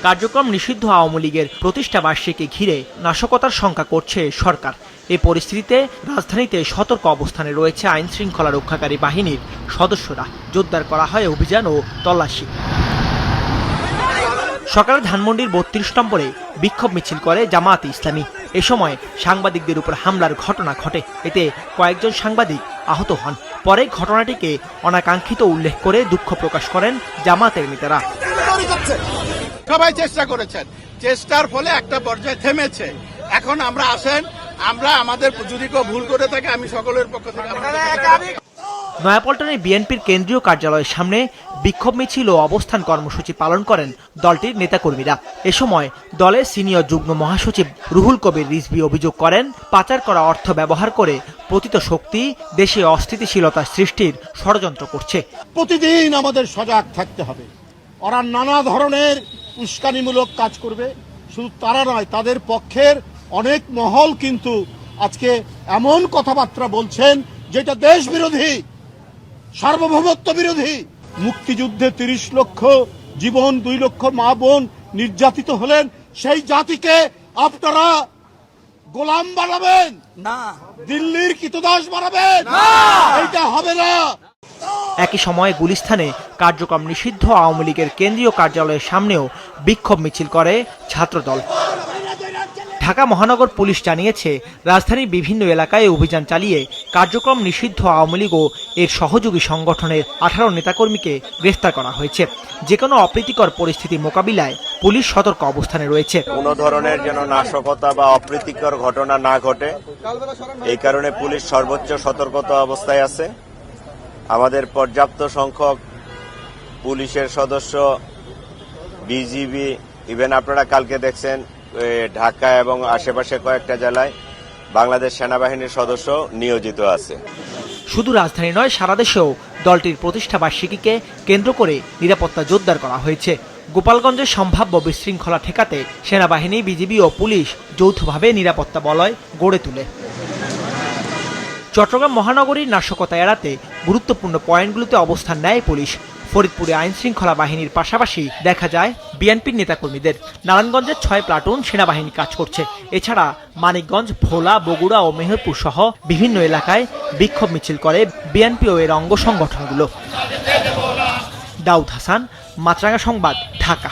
কার্যক্রম নিষিদ্ধ আওয়ামী লীগের প্রতিষ্ঠা বার্ষিকী ঘিরে নাশকতার শঙ্কা করছে সরকার। এই পরিস্থিতিতে রাজধানীতে সতর্ক অবস্থানে রয়েছে আইন শৃঙ্খলা রক্ষাকারী বাহিনীর সদস্যরা। জোরদার করা হয় অভিযান ও তল্লাশি। সকালে ধানমন্ডির ৩২ নম্বরে বিক্ষোভ মিছিল করে জামায়াতে ইসলামী। এ সময় সাংবাদিকদের উপর হামলার ঘটনা ঘটে। এতে কয়েকজন সাংবাদিক আহত হন। পরে ঘটনাটিকে অনাকাঙ্ক্ষিত উল্লেখ করে দুঃখ প্রকাশ করেন জামায়াতের নেতারা। সবাই চেষ্টা করেছেন, চেষ্টার ফলে একটা পর্যায়ে থেমেছে। এখন আমরা আমাদের যদি কেউ ভুল করে থাকে আমি সকলের পক্ষ থেকে। নয়াপল্টনে বিএনপির কেন্দ্রীয় কার্যালয়ের সামনে বিক্ষোভ মিছিল ও অবস্থান কর্মসূচি পালন করেন দলটির নেতাকর্মীরা। এ সময় দলের সিনিয়র যুগ্ম মহাসচিব রুহুল কবির রিজভী অভিযোগ করেন, পাচার করা অর্থ ব্যবহার করে পতিত শক্তি দেশে অস্থিতিশীলতা সৃষ্টির ষড়যন্ত্র করছে। প্রতিদিন আমাদের সজাগ থাকতে হবে। ওরা নানা ধরনের উস্কানিমূলক কাজ করবে। শুধু তারা নয়, তাদের পক্ষের অনেক মহল কিন্তু আজকে এমন কথাবার্তা বলছেন যেটা দেশ বিরোধী, সার্বভৌমত্ব বিরোধী। মুক্তিযুদ্ধে ৩০ লক্ষ জীবন, ২ লক্ষ মা বোন নির্যাতিত হলেন। সেই জাতিকে আপনারা গোলাম বানাবেন না, দিল্লির কৃতদাস বানাবেন না, এটা হবে না। একই সময়ে গুলিস্তানে কার্যক্রম নিষিদ্ধ আওয়ামী লীগের কেন্দ্রীয় কার্যালয়ের সামনেও বিক্ষোভ মিছিল করে ছাত্রদল। ঢাকা মহানগর পুলিশ জানিয়েছে, রাজধানীর বিভিন্ন এলাকায় অভিযান চালিয়ে কার্যক্রম নিষিদ্ধ আওয়ামী লীগ ও এর সহযোগী সংগঠনের 18 নেতাকর্মীকে গ্রেফতার করা হয়েছে। যে কোনো অপ্রীতিকর পরিস্থিতি মোকাবিলায় পুলিশ সতর্ক অবস্থানে রয়েছে। কোনো ধরনের যেন নাশকতা বা অপ্রীতিকর ঘটনা না ঘটে, এই কারণে পুলিশ সর্বোচ্চ সতর্কতা অবস্থায় আছে। আমাদের পর্যাপ্ত সংখ্যক পুলিশের সদস্য, বিজিবি, ইভেন আপনারা কালকে দেখছেন ঢাকা এবং আশেপাশে কয়েকটা জেলায় বাংলাদেশ সেনাবাহিনীর সদস্য নিয়োজিত আছে। শুধু রাজধানী নয়, সারা দেশেও দলটির প্রতিষ্ঠা বার্ষিকীকে কেন্দ্র করে নিরাপত্তা জোরদার করা হয়েছে। গোপালগঞ্জের সম্ভাব্য বিশৃঙ্খলা ঠেকাতে সেনাবাহিনী, বিজিবি ও পুলিশ যৌথভাবে নিরাপত্তা বলয় গড়ে তোলে। চট্টগ্রাম মহানগরীর নাশকতা এড়াতে গুরুত্বপূর্ণ পয়েন্টগুলোতে অবস্থান নেয় পুলিশ। ফরিদপুরে আইন শৃঙ্খলা বাহিনীর পাশাপাশি দেখা যায় বিএনপির নেতাকর্মীদের। নারায়ণগঞ্জের 6 প্লাটুন সেনাবাহিনী কাজ করছে। এছাড়া মানিকগঞ্জ, ভোলা, বগুড়া ও মেহেরপুর সহ বিভিন্ন এলাকায় বিক্ষোভ মিছিল করে বিএনপি ও এর অঙ্গ সংগঠনগুলো। দাউদ হাসান, মাছরাঙা সংবাদ, ঢাকা।